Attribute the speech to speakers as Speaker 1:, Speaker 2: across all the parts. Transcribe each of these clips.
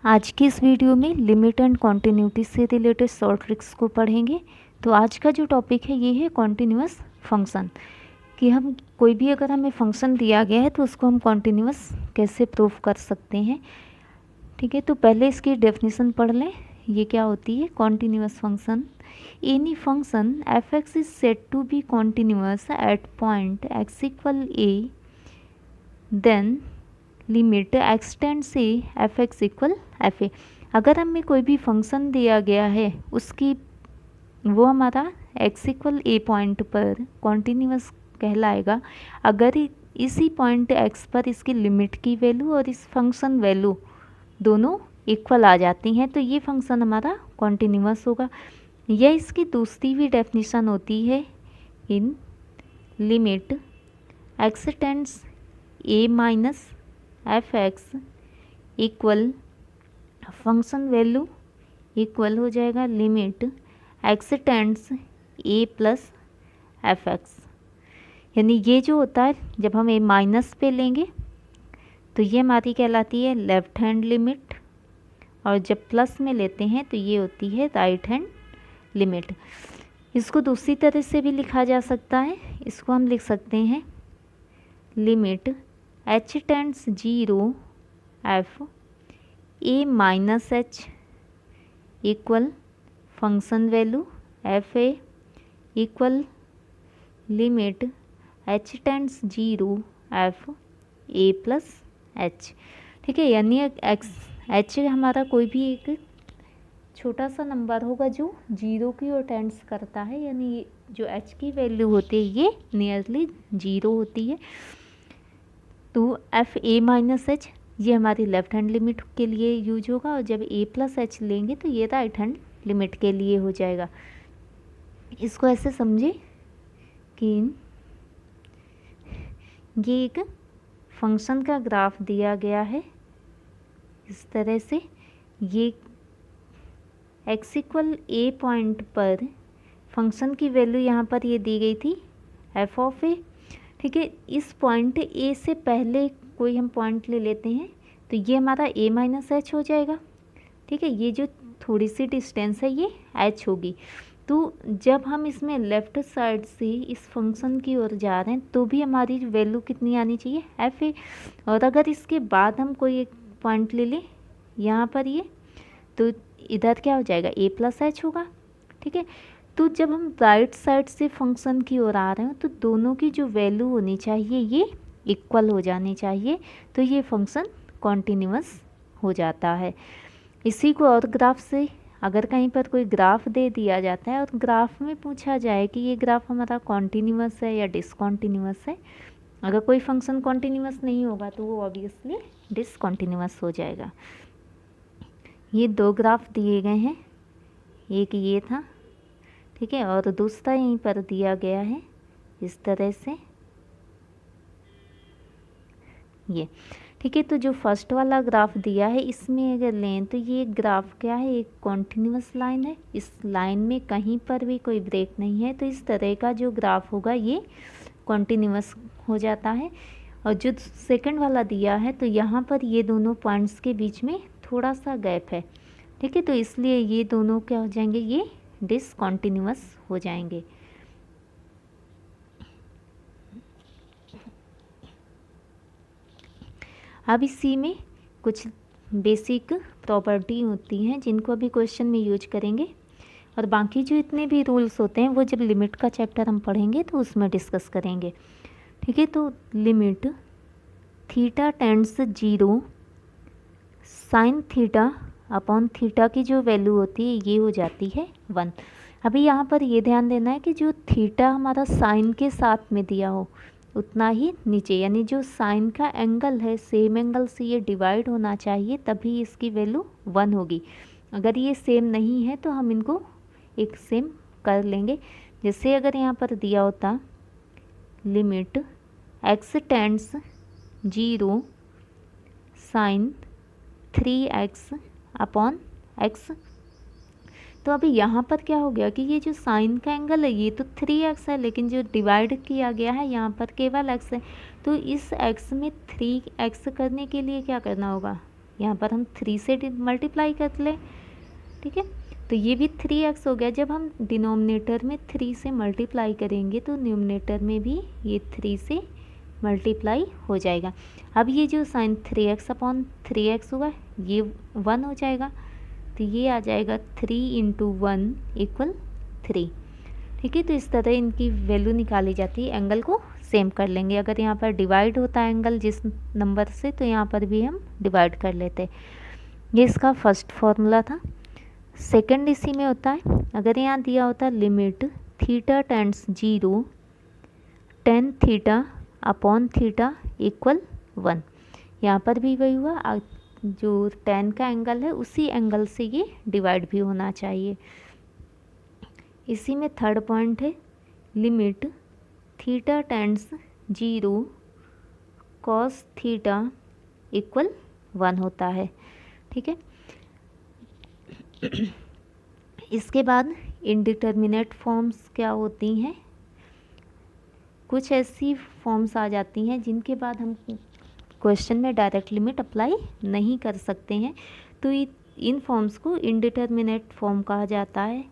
Speaker 1: आज की इस वीडियो में लिमिट एंड कॉन्टिन्यूटी से रिलेटेड शॉर्ट ट्रिक्स को पढ़ेंगे। तो आज का जो टॉपिक है ये है कॉन्टिन्यूअस फंक्शन, कि हम कोई भी अगर हमें फंक्शन दिया गया है तो उसको हम कॉन्टिन्यूअस कैसे प्रूफ कर सकते हैं। ठीक है, तो पहले इसकी डेफिनेशन पढ़ लें। ये क्या होती है continuous function? Any function f x is said to be continuous at point x equal a, then limit x tend से f x equal f a. अगर हमें कोई भी फंक्शन दिया गया है उसकी वो हमारा एक्स इक्वल ए पॉइंट पर कॉन्टिन्यूअस कहलाएगा अगर इसी पॉइंट एक्स पर इसकी लिमिट की वैल्यू और इस फंक्शन वैल्यू दोनों इक्वल आ जाती हैं तो ये फंक्शन हमारा कॉन्टिन्यूअस होगा। यह इसकी दूसरी भी डेफिनेशन होती है इन लिमिट एक्स टेंड्स ए minus F x equal function value equal हो जाएगा लिमिट एक्स टेंड्स ए प्लस एफ एक्स। यानी ये जो होता है जब हम ए माइनस पे लेंगे तो ये हमारी कहलाती है लेफ्ट हैंड लिमिट, और जब प्लस में लेते हैं तो ये होती है राइट हैंड लिमिट। इसको दूसरी तरह से भी लिखा जा सकता है। इसको हम लिख सकते हैं limit H tends zero F A minus H equal function value F A equal limit H tends zero F A plus H. ठीक है, यानी एक्स एच हमारा कोई भी एक छोटा सा नंबर होगा जो जीरो की ओर टेंड्स करता है, यानी जो एच की वैल्यू होती है ये नियरली जीरो होती है। तो एफ ए माइनस एच ये हमारी लेफ्ट हैंड लिमिट के लिए यूज होगा, और जब ए प्लस एच लेंगे तो ये राइट हैंड लिमिट के लिए हो जाएगा। इसको ऐसे समझे कि ये एक फंक्शन का ग्राफ दिया गया है इस तरह से। ये एक्स इक्वल ए पॉइंट पर फंक्शन की वैल्यू यहाँ पर ये दी गई थी एफ ऑफ ए। ठीक है, इस पॉइंट ए से पहले कोई हम पॉइंट ले लेते हैं तो ये हमारा ए माइनस एच हो जाएगा। ठीक है, ये जो थोड़ी सी डिस्टेंस है ये एच होगी। तो जब हम इसमें लेफ़्ट साइड से इस फंक्शन की ओर जा रहे हैं तो भी हमारी वैल्यू कितनी आनी चाहिए एफ ए। और अगर इसके बाद हम कोई एक पॉइंट ले लें यहाँ पर ये, तो इधर क्या हो जाएगा ए प्लस एच होगा। ठीक है, तो जब हम राइट साइड से फंक्शन की ओर आ रहे हो तो दोनों की जो वैल्यू होनी चाहिए ये इक्वल हो जानी चाहिए, तो ये फंक्शन कॉन्टिन्यूअस हो जाता है। इसी को और ग्राफ से अगर कहीं पर कोई ग्राफ दे दिया जाता है और ग्राफ में पूछा जाए कि ये ग्राफ हमारा कॉन्टिन्यूअस है या डिसकॉन्टिन्यूअस है, अगर कोई फंक्शन कॉन्टिन्यूअस नहीं होगा तो वो ऑब्वियसली डिसकॉन्टिन्यूअस हो जाएगा। ये दो ग्राफ दिए गए हैं, एक ये था, ठीक है, और दूसरा यहीं पर दिया गया है इस तरह से ये। ठीक है, तो जो फर्स्ट वाला ग्राफ दिया है इसमें अगर लें तो ये ग्राफ क्या है, एक कॉन्टिन्यूअस लाइन है। इस लाइन में कहीं पर भी कोई ब्रेक नहीं है, तो इस तरह का जो ग्राफ होगा ये कॉन्टिन्यूअस हो जाता है। और जो सेकंड वाला दिया है तो यहाँ पर ये दोनों पॉइंट्स के बीच में थोड़ा सा गैप है। ठीक है, तो इसलिए ये दोनों क्या हो जाएंगे, ये डिसकॉन्टिन्यूअस हो जाएंगे। अब इसी में कुछ बेसिक प्रॉपर्टी होती हैं जिनको अभी क्वेश्चन में यूज करेंगे, और बाकी जो इतने भी रूल्स होते हैं वो जब लिमिट का चैप्टर हम पढ़ेंगे तो उसमें डिस्कस करेंगे। ठीक है, तो limit theta tends zero sine theta upon theta की जो वैल्यू होती है ये हो जाती है 1। अभी यहाँ पर ये ध्यान देना है कि जो थीटा हमारा साइन के साथ में दिया हो उतना ही नीचे, यानी जो साइन का एंगल है सेम एंगल से ये डिवाइड होना चाहिए, तभी इसकी वैल्यू 1 होगी। अगर ये सेम नहीं है तो हम इनको एक सेम कर लेंगे। जैसे अगर यहाँ पर दिया होता limit x tends zero sine 3x upon x, तो अभी यहाँ पर क्या हो गया कि ये जो साइन का एंगल है ये तो 3x है, लेकिन जो डिवाइड किया गया है यहाँ पर केवल x है। तो इस x में 3x करने के लिए क्या करना होगा, यहाँ पर हम 3 से मल्टीप्लाई कर लें, ठीक है। तो ये भी 3x हो गया। जब हम डिनोमिनेटर में 3 से मल्टीप्लाई करेंगे तो न्यूमरेटर में भी ये 3 से मल्टीप्लाई हो जाएगा। अब ये जो साइन 3x अपॉन 3x हुआ ये 1 हो जाएगा, तो ये आ जाएगा 3 इंटू 1 इक्वल 3, ठीक है। तो इस तरह इनकी वैल्यू निकाली जाती है। एंगल को सेम कर लेंगे। अगर यहाँ पर डिवाइड होता है एंगल जिस नंबर से, तो यहाँ पर भी हम डिवाइड कर लेते। ये इसका फर्स्ट फॉर्मूला था। सेकंड इसी में होता है, अगर यहाँ दिया होता limit theta tends 0 tan theta upon theta equal 1, यहाँ पर भी वही हुआ। जो tan का एंगल है उसी एंगल से ये डिवाइड भी होना चाहिए। इसी में थर्ड पॉइंट है limit theta tends 0 cos theta equal 1 होता है, ठीक है। इसके बाद इनडिटर्मिनेट फॉर्म्स क्या होती हैं, कुछ ऐसी फॉर्म्स आ जाती हैं जिनके बाद हम क्वेश्चन में डायरेक्ट लिमिट अप्लाई नहीं कर सकते हैं, तो इन फॉर्म्स को इनडिटर्मिनेट फॉर्म कहा जाता है।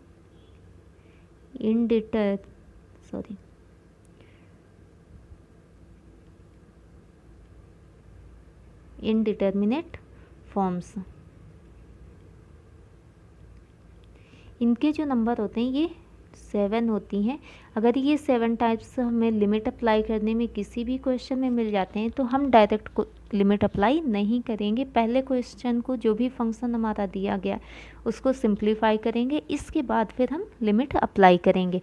Speaker 1: इनडिटर्मिनेट फॉर्म्स, इनके जो नंबर होते हैं ये 7 होती हैं। अगर ये 7 टाइप्स हमें लिमिट अप्लाई करने में किसी भी क्वेश्चन में मिल जाते हैं तो हम डायरेक्ट लिमिट अप्लाई नहीं करेंगे। पहले क्वेश्चन को जो भी फंक्शन हमारा दिया गया उसको सिंप्लीफाई करेंगे, इसके बाद फिर हम लिमिट अप्लाई करेंगे।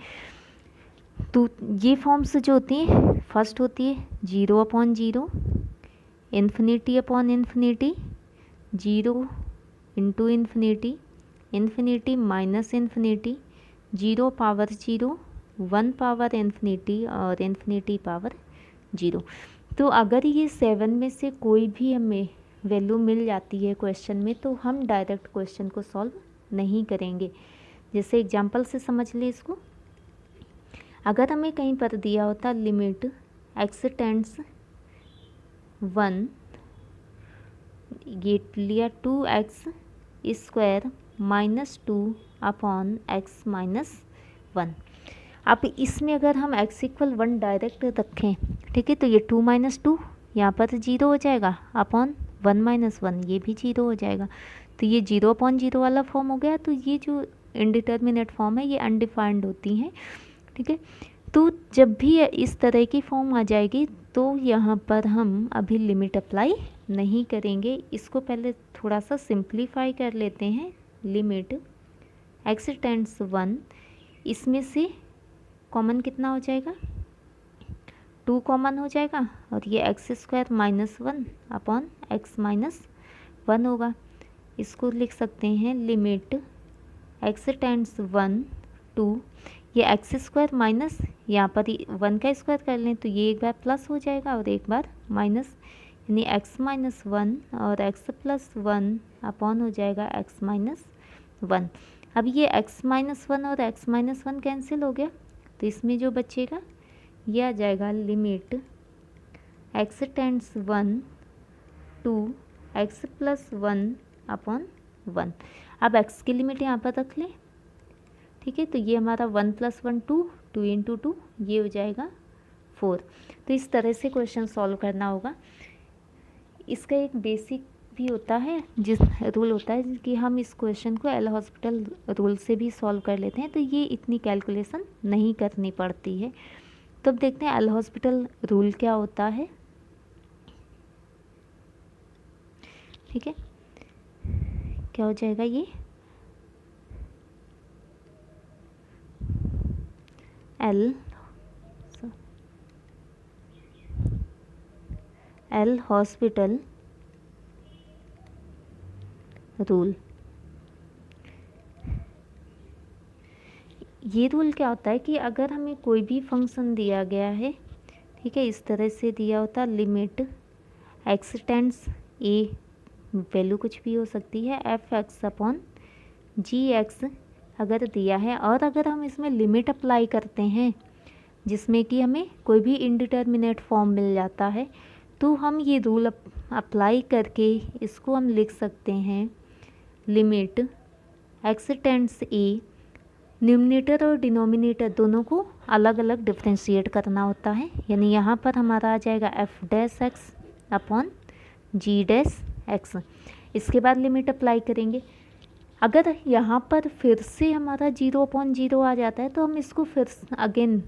Speaker 1: तो ये फॉर्म्स जो होती हैं, फर्स्ट होती है 0 upon 0, infinity upon infinity, 0 into infinity, infinity minus infinity, 0 power 0, 1 power infinity और इन्फिनिटी पावर 0। तो अगर ये 7 में से कोई भी हमें वैल्यू मिल जाती है क्वेश्चन में तो हम डायरेक्ट क्वेश्चन को सॉल्व नहीं करेंगे। जैसे एग्जांपल से समझ लें इसको। अगर हमें कहीं पर दिया होता लिमिट x टेंड्स 1, ये लिया 2x square minus 2 upon x minus 1। अब इसमें अगर हम x इक्वल 1 डायरेक्ट रखें, ठीक है, तो ये 2 माइनस 2 यहाँ पर 0 हो जाएगा, अपॉन 1 माइनस 1 ये भी 0 हो जाएगा। तो ये 0 अपॉन 0 वाला फॉर्म हो गया। तो ये जो इनडिटर्मिनेट फॉर्म है ये अनडिफाइंड होती हैं, ठीक है। तो जब भी इस तरह की फॉर्म आ जाएगी तो यहाँ पर हम अभी लिमिट अप्लाई नहीं करेंगे। इसको पहले थोड़ा सा सिंप्लीफाई कर लेते हैं। लिमिट x टेंड्स 1, इसमें से कॉमन कितना हो जाएगा, 2 कॉमन हो जाएगा और ये x square minus 1 upon x minus 1 होगा। इसको लिख सकते हैं लिमिट x टेंड्स 1 2, ये एक्स स्क्वायर माइनस यहाँ पर 1 का स्क्वायर कर लें तो ये एक बार प्लस हो जाएगा और एक बार माइनस, यानी x माइनस 1 और x प्लस 1 अपॉन हो जाएगा x माइनस 1। अब ये x माइनस 1 और x माइनस 1 कैंसिल हो गया, तो इसमें जो बचेगा ये आ जाएगा limit x tends 1 2 x plus 1 upon 1। अब x की लिमिट यहाँ पर रख लें, ठीक है। तो ये हमारा 1 प्लस 1 2, 2 इंटू 2 ये हो जाएगा 4। तो इस तरह से क्वेश्चन सॉल्व करना होगा। इसका एक बेसिक भी होता है, जिस रूल होता है कि हम इस क्वेश्चन को एल हॉस्पिटल रूल से भी सॉल्व कर लेते हैं, तो ये इतनी कैलकुलेशन नहीं करनी पड़ती है। तो अब देखते हैं एल हॉस्पिटल रूल क्या होता है, ठीक है। क्या हो जाएगा ये, एल हॉस्पिटल रूल। ये रूल क्या होता है कि अगर हमें कोई भी फंक्शन दिया गया है, ठीक है, इस तरह से दिया होता limit x tends a, value कुछ भी हो सकती है, एफ एक्स अपॉन जी एक्स अगर दिया है, और अगर हम इसमें लिमिट अप्लाई करते हैं जिसमें कि हमें कोई भी इनडिटर्मिनेट फॉर्म मिल जाता है, तो हम ये रूल अप्लाई करके इसको हम लिख सकते हैं लिमिट एक्स टेंड्स ए, न्यूमरेटर और डिनोमिनेटर दोनों को अलग अलग डिफ्रेंशिएट करना होता है, यानी यहाँ पर हमारा आ जाएगा एफ डैश एक्स अपॉन जी डैश एक्स। इसके बाद लिमिट अप्लाई करेंगे। अगर यहाँ पर फिर से हमारा 0/0 आ जाता है तो हम इसको फिर अगेन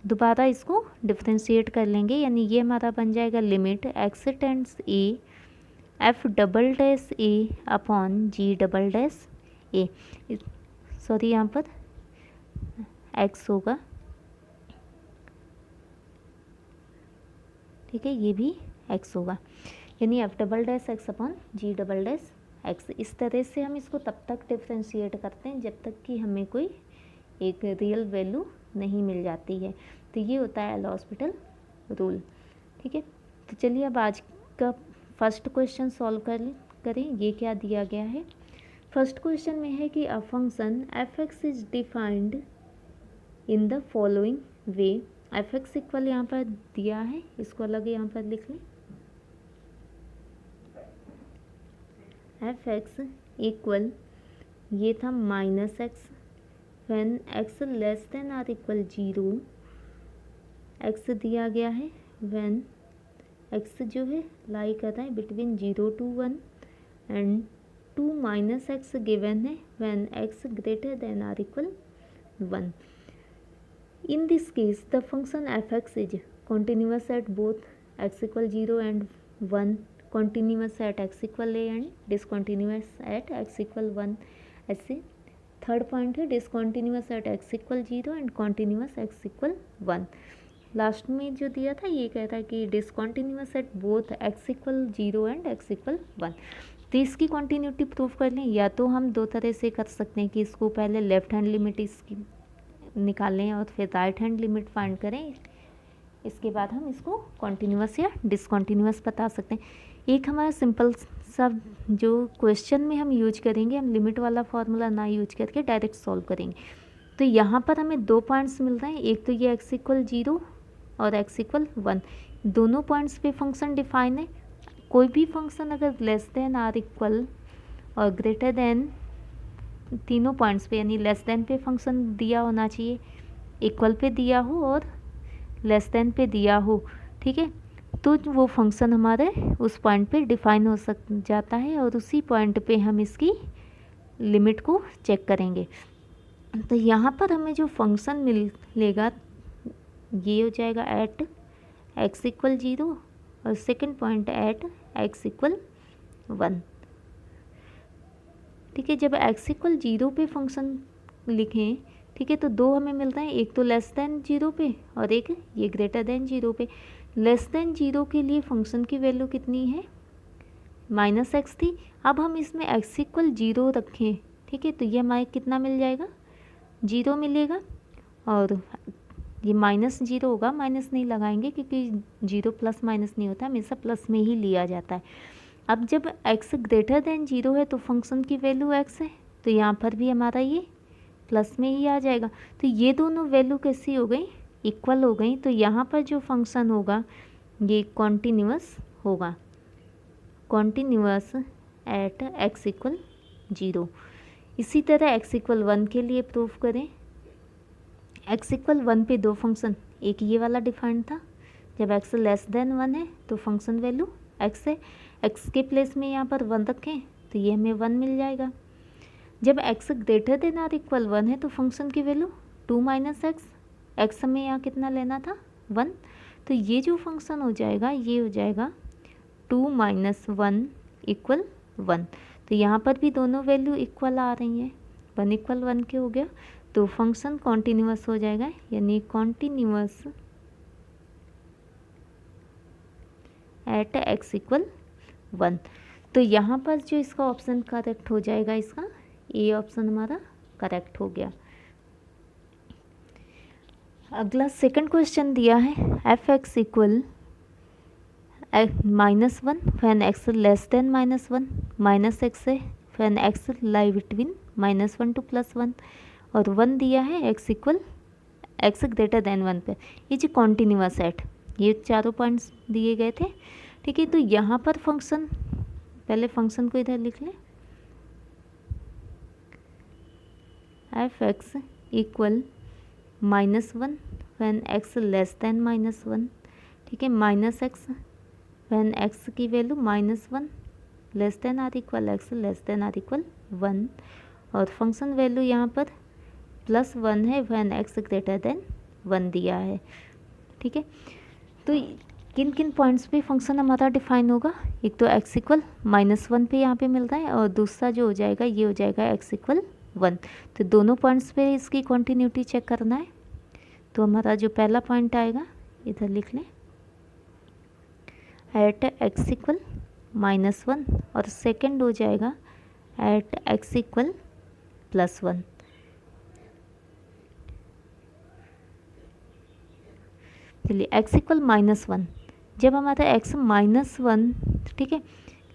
Speaker 1: दोबारा इसको डिफ्रेंशिएट कर लेंगे, यानी ये हमारा बन जाएगा limit x tends a f double dash a upon g double dash a. Sorry, यहाँ पर एक्स होगा, ठीक है, ये भी एक्स होगा, यानी f double dash x upon g double dash x. इस तरह से हम इसको तब तक डिफ्रेंशिएट करते हैं जब तक कि हमें कोई एक रियल वैल्यू नहीं मिल जाती है। तो ये होता है एल हॉस्पिटल रूल, ठीक है। तो चलिए अब आज का फर्स्ट क्वेश्चन सॉल्व करें। ये क्या दिया गया है। फर्स्ट क्वेश्चन में है कि a function f x is defined in the following way. F x equal यहाँ पर दिया है, इसको अलग यहाँ पर लिख लें। एफ एक्स इक्वल ये था minus x when x less than or equal 0। X दिया गया है व्हेन एक्स जो है लाई कर रहा है between 0 to 1 and 2 minus x given है when x greater than or equal 1। In this case, the function f(x) is continuous at both x equal 0 and 1, continuous at x equal a and discontinuous at x equal 1। ऐसे third point है discontinuous at x equal 0 and continuous x equal 1। Last में जो दिया था ये कहता है कि discontinuous at both x equal 0 and x equal 1। तो इसकी कॉन्टीन्यूटी प्रूफ कर लें, या तो हम दो तरह से कर सकते हैं कि इसको पहले लेफ्ट हैंड लिमिट इसकी निकालें और फिर राइट हैंड लिमिट फाइंड करें, इसके बाद हम इसको कॉन्टीन्यूअस या डिसकॉन्टीन्यूअस बता सकते हैं। एक हमारा सिंपल सा जो क्वेश्चन में हम यूज करेंगे, हम लिमिट वाला फार्मूला ना यूज करके डायरेक्ट सॉल्व करेंगे। तो यहाँ पर हमें दो पॉइंट्स मिल रहे हैं, एक तो ये x equal 0 और x equal 1, दोनों पॉइंट्स पे फंक्शन डिफाइन है। कोई भी फंक्शन अगर लेस देन आर इक्वल और ग्रेटर देन तीनों पॉइंट्स पे, यानी लेस देन पे फंक्शन दिया होना चाहिए, इक्वल पे दिया हो और लेस देन पे दिया हो, ठीक है, तो वो फंक्शन हमारे उस पॉइंट पे डिफाइन हो जाता है और उसी पॉइंट पे हम इसकी लिमिट को चेक करेंगे। तो यहाँ पर हमें जो फंक्शन मिलेगा ये हो जाएगा एट x equal 0 और second point at x equal 1, ठीक है। जब x equal 0 पे फंक्शन लिखें, ठीक है, तो दो हमें मिल रहे हैं, एक तो लेस देन 0 पे और एक ये ग्रेटर देन 0 पे। लेस देन 0 के लिए फंक्शन की वैल्यू कितनी है, माइनस एक्स थी। अब हम इसमें x equal 0 रखें, ठीक है, तो ये हमारे कितना मिल जाएगा, 0 मिलेगा, और ये माइनस 0 होगा, माइनस नहीं लगाएंगे क्योंकि 0 प्लस माइनस नहीं होता, हमेशा प्लस में ही लिया जाता है। अब जब x ग्रेटर देन 0 है तो फंक्शन की वैल्यू x है, तो यहाँ पर भी हमारा ये प्लस में ही आ जाएगा। तो ये दोनों वैल्यू कैसी हो गई, इक्वल हो गई। तो यहाँ पर जो फंक्शन होगा ये कॉन्टीन्यूअस होगा, कॉन्टीन्यूअस एट x equal 0। इसी तरह x equal 1 के लिए प्रूफ करें। x equal 1 पे दो फंक्शन, एक ये वाला डिफाइंड था, जब x लेस देन 1 है तो फंक्शन वैल्यू x है, x के प्लेस में यहाँ पर 1 रखें तो ये हमें 1 मिल जाएगा। जब x greater than or equal 1 है तो फंक्शन की वैल्यू 2 माइनस एक्स हमें यहाँ कितना लेना था, 1। तो ये जो फंक्शन हो जाएगा ये हो जाएगा 2 माइनस 1 इक्वल 1। तो यहाँ पर भी दोनों वैल्यू इक्वल आ रही हैं, 1 इक्वल 1 के हो गया, तो फंक्शन कॉन्टीन्यूअस हो जाएगा, यानी कॉन्टीन्यूअस एट x equal 1। तो यहाँ पर जो इसका ऑप्शन करेक्ट हो जाएगा, इसका ए ऑप्शन हमारा करेक्ट हो गया। अगला सेकंड क्वेश्चन दिया है f x equal -1 when x less than -1, minus x है when x lie between -1 to +1, और 1 दिया है x equal x greater then 1 पे। ये जो कॉन्टीन्यूअस एट, ये चारों पॉइंट्स दिए गए थे। ठीक है, तो यहाँ पर फंक्शन, पहले फंक्शन को इधर लिख लें, f x equal -1 when x less than -1। ठीक है, -x व्हेन एक्स की value -1 less than or equal x less than or equal 1, और फंक्शन वैल्यू यहाँ पर +1 है व्हेन एक्स ग्रेटर देन 1 दिया है। ठीक है, तो किन किन पॉइंट्स पे फंक्शन हमारा डिफाइन होगा, एक तो x इक्वल -1 पे यहाँ पे मिल रहा है, और दूसरा जो हो जाएगा ये हो जाएगा x इक्वल 1। तो दोनों पॉइंट्स पे इसकी कॉन्टीन्यूटी चेक करना है। तो हमारा जो पहला पॉइंट आएगा इधर लिख लें, एट x इक्वल -1, और सेकंड हो जाएगा एट x इक्वल +1। चलिए x इक्वल -1, जब हमारा x -1 ठीक है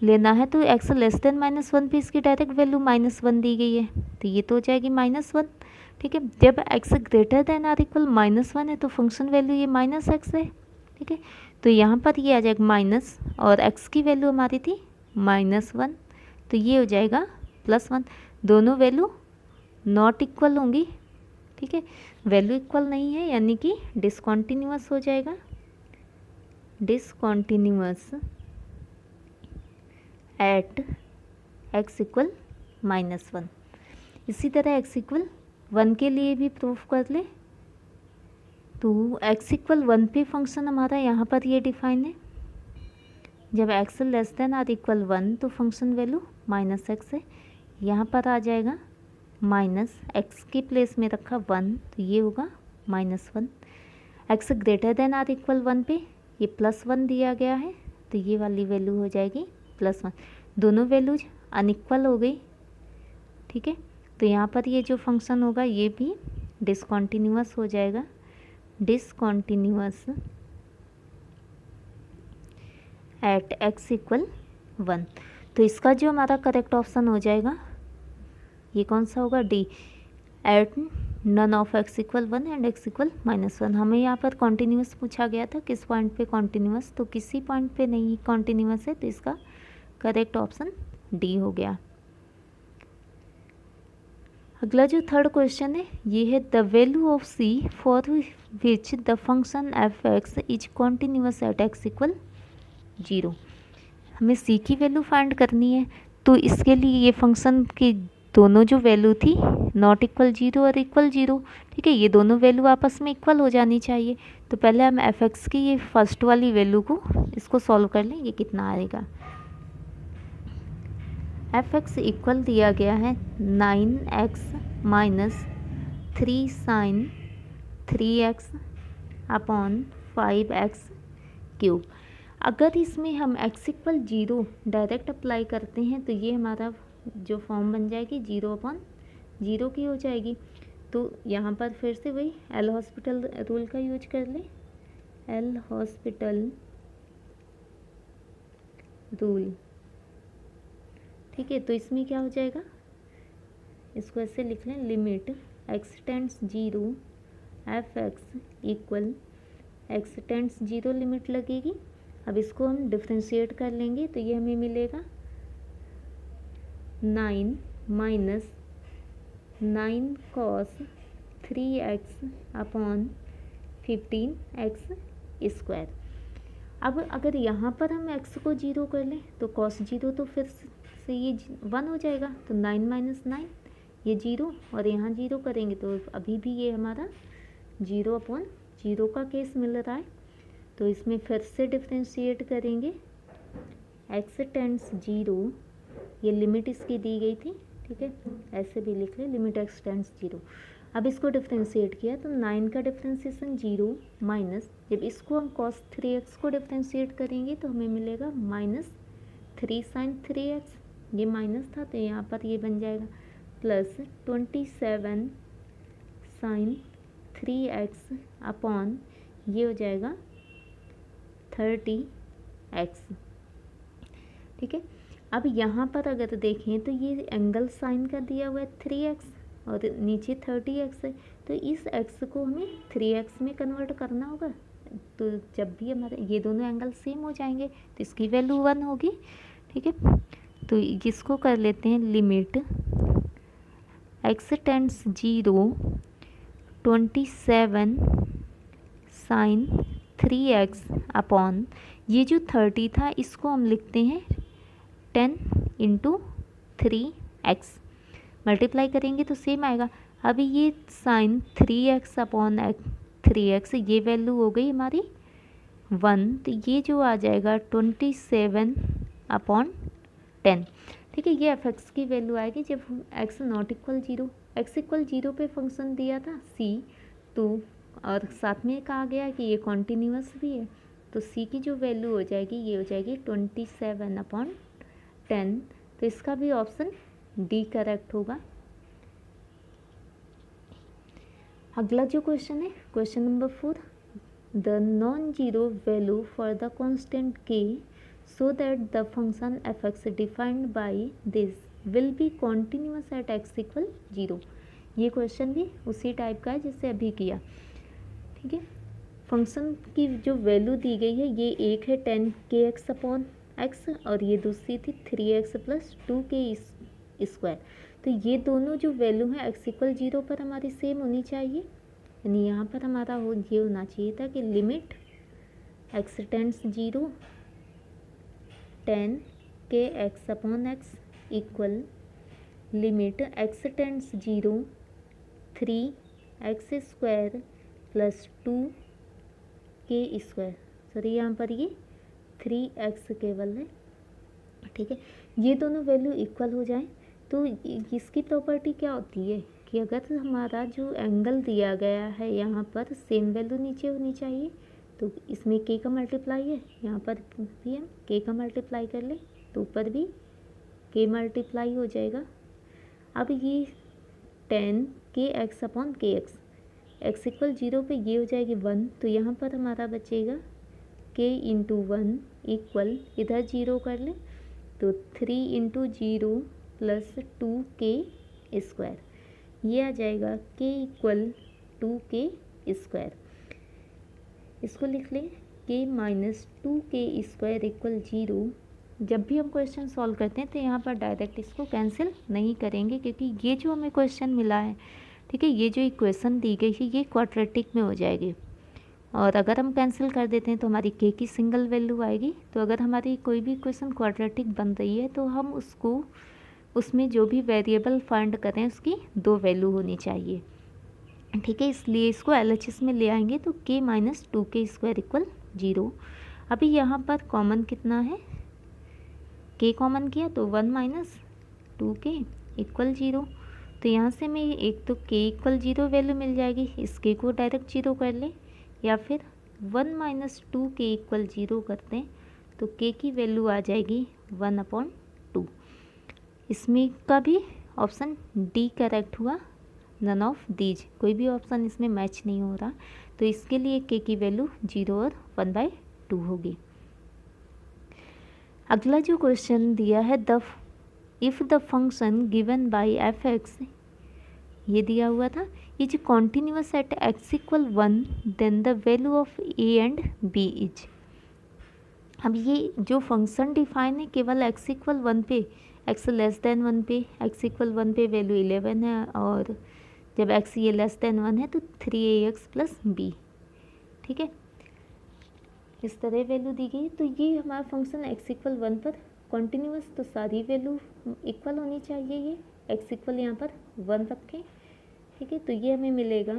Speaker 1: लेना है, तो x लेस देन -1 पे इसकी डायरेक्ट वैल्यू -1 दी गई है, तो ये तो हो जाएगी -1। ठीक है, जब x greater than or equal -1 है, तो फंक्शन वैल्यू ये -x है। ठीक है, तो यहाँ पर ये आ जाएगा माइनस, और x की वैल्यू हमारी थी -1, तो ये हो जाएगा +1। दोनों वैल्यू नॉट इक्वल होंगी। ठीक है, वैल्यू इक्वल नहीं है यानी कि डिसकॉन्टिन्यूअस हो जाएगा, डिसकॉन्टिन्यूअस एट x इक्वल -1। इसी तरह x इक्वल 1 के लिए भी प्रूफ कर ले, तो x इक्वल 1 पे फंक्शन हमारा यहाँ पर ये डिफाइन है, जब x less than or equal 1 तो फंक्शन वैल्यू -x है, यहाँ पर आ जाएगा -x के प्लेस में रखा 1, तो ये होगा -1। x greater than or equal 1 पे ये +1 दिया गया है, तो ये वाली वैल्यू हो जाएगी +1। दोनों वैल्यूज अनइक्वल हो गई। ठीक है, तो यहाँ पर ये जो फंक्शन होगा ये भी डिसकॉन्टिन्यूअस हो जाएगा, डिसकॉन्टिन्यूअस एट x इक्वल 1। तो इसका जो हमारा करेक्ट ऑप्शन हो जाएगा ये कौन सा होगा, D, at none of x equal 1 and x equal -1। हमें यहाँ पर कॉन्टीन्यूअस पूछा गया था, किस पॉइंट पे कॉन्टीन्यूअस, तो किसी पॉइंट पे नहीं कॉन्टीन्यूअस है, तो इसका करेक्ट ऑप्शन डी हो गया। अगला जो थर्ड क्वेश्चन है ये है, the value of c for which the function f x is continuous at x equal 0। हमें c की वैल्यू फाइंड करनी है, तो इसके लिए ये फंक्शन की दोनों जो वैल्यू थी नॉट इक्वल 0 और इक्वल 0, ठीक है, ये दोनों वैल्यू आपस में इक्वल हो जानी चाहिए। तो पहले हम एफ एक्स की ये फर्स्ट वाली वैल्यू को इसको सॉल्व कर लें, ये कितना आएगा। एफ एक्स इक्वल दिया गया है 9x minus 3 sign 3x upon 5x cube. अगर इसमें हम x इक्वल 0 डायरेक्ट अप्लाई करते हैं तो ये हमारा जो फॉर्म बन जाएगी 0/0 की हो जाएगी। तो यहाँ पर फिर से वही एल हॉस्पिटल रूल का यूज कर ले, एल हॉस्पिटल रूल, ठीक है। तो इसमें क्या हो जाएगा, इसको ऐसे लिख लें, limit x tends 0 F x equal x tends 0 limit लगेगी। अब इसको हम डिफ्रेंशिएट कर लेंगे तो ये हमें मिलेगा 9 minus 9 cos 3x upon 15x square. अब अगर यहाँ पर हम x को 0 कर लें तो cos 0 तो फिर से ये 1 हो जाएगा, तो 9 माइनस 9 ये 0 और यहाँ 0 करेंगे तो अभी भी ये हमारा 0/0 का केस मिल रहा है। तो इसमें फिर से डिफ्रेंशिएट करेंगे, x टेंड्स 0, ये लिमिट इसकी दी गई थी, ठीक है, ऐसे भी लिख ले, लिमिट x टेंड्स 0। अब इसको डिफ्रेंशिएट किया तो 9 का डिफ्रेंशिएशन 0 माइनस, जब इसको हम cos 3x को डिफ्रेंशिएट करेंगे तो हमें मिलेगा माइनस 3 साइन 3x, ये माइनस था तो यहाँ पर ये बन जाएगा प्लस 27 साइन 3x अपॉन ये हो जाएगा 30x, ठीक है। अब यहाँ पर अगर देखें तो ये एंगल साइन का दिया हुआ है 3x और नीचे 30x है, तो इस x को हमें 3x में कन्वर्ट करना होगा, तो जब भी हमारे ये दोनों एंगल सेम हो जाएंगे तो इसकी वैल्यू 1 होगी। ठीक है, तो इसको कर लेते हैं limit x tends 0 27 sine 3x upon ये जो 30 था इसको हम लिखते हैं 10 इंटू 3x, मल्टीप्लाई करेंगे तो सेम आएगा। अभी ये साइन 3x अपॉन 3x ये वैल्यू हो गई हमारी 1, तो ये जो आ जाएगा 27 अपॉन 10। ठीक है, ये एफ एक्स की वैल्यू आएगी जब x not equal 0, x equal 0 पे फंक्शन दिया था c, तो और साथ में कहा गया कि ये कॉन्टीन्यूअस भी है, तो c की जो वैल्यू हो जाएगी ये हो जाएगी 27 अपॉन 10, तो इसका भी ऑप्शन डी करेक्ट होगा। अगला जो क्वेश्चन है question number 4, the non zero value for the constant k so that the function f(x) defined by this will be continuous at x equal 0। ये क्वेश्चन भी उसी टाइप का है जिससे अभी किया। ठीक है, फंक्शन की जो वैल्यू दी गई है ये एक है 10kx अपॉन एक्स और ये दूसरी थी 3x प्लस 2k स्क्वायर, तो ये दोनों जो वैल्यू है x इक्वल 0 पर हमारी सेम होनी चाहिए, यानी यहाँ पर हमारा ये होना चाहिए था कि limit x tends 0 10kx upon x equal limit x tends 0 3x square plus 2k square, sorry यहाँ पर ये 3x केवल है। ठीक है, ये दोनों वैल्यू इक्वल हो जाएं तो इसकी प्रॉपर्टी क्या होती है कि अगर हमारा जो एंगल दिया गया है यहाँ पर सेम वैल्यू नीचे होनी चाहिए, तो इसमें k का मल्टीप्लाई है, यहाँ पर भी हम k का मल्टीप्लाई कर लें तो ऊपर भी k मल्टीप्लाई हो जाएगा। अब ये 10kx upon kx x equal 0 पे ये हो जाएगी 1, तो यहाँ पर हमारा बचेगा k इंटू 1 इक्वल इधर 0 कर लें तो 3 इंटू 0 प्लस 2k स्क्वायर, ये आ जाएगा k इक्वल 2k स्क्वायर। इसको लिख लें k minus 2k square equal 0। जब भी हम क्वेश्चन सॉल्व करते हैं तो यहाँ पर डायरेक्ट इसको कैंसिल नहीं करेंगे क्योंकि ये जो हमें क्वेश्चन मिला है, ठीक है, ये जो इक्वेशन दी गई है ये क्वाड्रेटिक में हो जाएगी और अगर हम कैंसिल कर देते हैं तो हमारी k की सिंगल वैल्यू आएगी। तो अगर हमारी कोई भी इक्वेशन क्वाड्रेटिक बन रही है तो हम उसको उसमें जो भी वेरिएबल फाइंड करें उसकी 2 वैल्यू होनी चाहिए। ठीक है, इसलिए इसको LHS में ले आएंगे तो k minus 2k square equal 0। अभी यहाँ पर कॉमन कितना है, k कॉमन किया तो 1 माइनस 2k इक्वल 0, तो यहाँ से मैं एक तो k इक्वल 0 वैल्यू मिल जाएगी, इस k को डायरेक्ट 0 कर लें या फिर 1 माइनस 2k इक्वल 0 करते हैं तो k की वैल्यू आ जाएगी 1/2। इसमें का भी ऑप्शन डी करेक्ट हुआ, नन ऑफ दीज, कोई भी ऑप्शन इसमें मैच नहीं हो रहा, तो इसके लिए k की वैल्यू 0 और 1/2 होगी। अगला जो क्वेश्चन दिया है if the function given by f x, ये दिया हुआ था is continuous at x equal 1 then the value of a and b is. अब ये जो फंक्शन डिफाइन है केवल x इक्वल 1 पे, x लेस देन 1 पे, x इक्वल 1 पे वैल्यू 11 है और जब x ये लेस देन 1 है तो 3ax प्लस b। ठीक है, इस तरह वैल्यू दी गई, तो ये हमारा फंक्शन x इक्वल 1 पर कॉन्टिन्यूअस, तो सारी वैल्यू इक्वल होनी चाहिए। ये x इक्वल यहाँ पर 1 रखें। ठीक है, तो ये हमें मिलेगा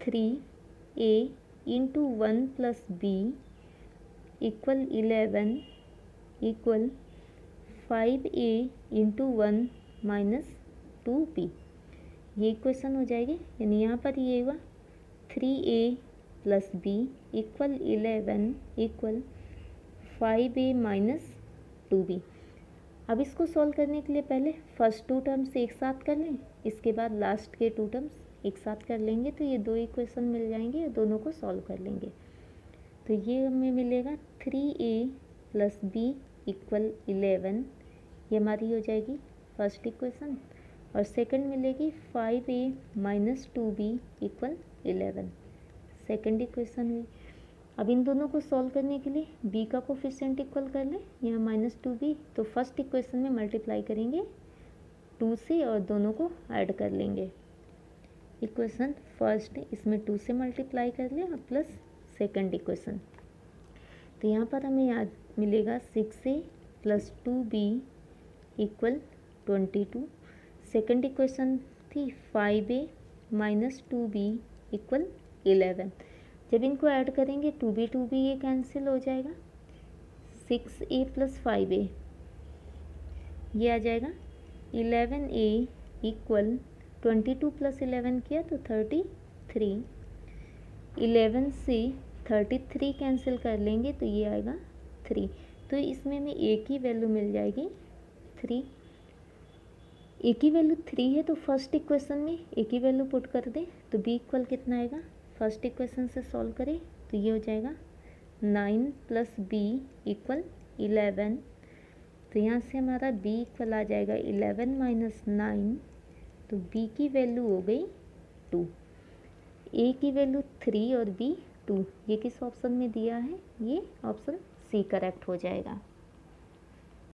Speaker 1: 3a into 1 plus b equal 11 equal 5a into 1 minus 2b, ये इक्वेशन हो जाएगी, यानी यहाँ पर ये हुआ 3a plus b equal 11 equal 5a minus 2b। अब इसको सॉल्व करने के लिए पहले फर्स्ट 2 टर्म्स एक साथ कर लें, इसके बाद लास्ट के 2 टर्म्स एक साथ कर लेंगे तो ये 2 इक्वेशन मिल जाएंगे और दोनों को सॉल्व कर लेंगे। तो ये हमें मिलेगा 3a प्लस b इक्वल 11, ये हमारी हो जाएगी फर्स्ट इक्वेशन, और सेकंड मिलेगी 5a minus 2b equal 11, second equation हुई। अब इन दोनों को सॉल्व करने के लिए b का कोफिशिएंट इक्वल कर लें, यहाँ -2b, तो फर्स्ट इक्वेशन में मल्टीप्लाई करेंगे 2 से और दोनों को ऐड कर लेंगे। इक्वेशन फर्स्ट इसमें 2 से मल्टीप्लाई कर लें और प्लस सेकंड इक्वेशन, तो यहाँ पर हमें याद मिलेगा 6a + 2b = 22। सेकंड इक्वेशन थी 5a - 2b = 11। जब इनको ऐड करेंगे 2b ये कैंसिल हो जाएगा, 6a + 5a ये आ जाएगा 11a = 22 + 11 किया तो 33। 11 से 33 कैंसिल कर लेंगे तो ये आएगा 3, तो इसमें हमें a की वैल्यू मिल जाएगी 3। a की वैल्यू 3 है तो फर्स्ट इक्वेशन में a की वैल्यू पुट कर दें, तो b इक्वल कितना आएगा, फर्स्ट इक्वेशन से सॉल्व करें तो ये हो जाएगा 9 + b = 11। तो यहाँ से हमारा b इक्वल आ जाएगा 11 - 9, तो b की वैल्यू हो गई 2। a की वैल्यू 3 और b 2, ये किस ऑप्शन में दिया है, ये ऑप्शन सी करेक्ट हो जाएगा।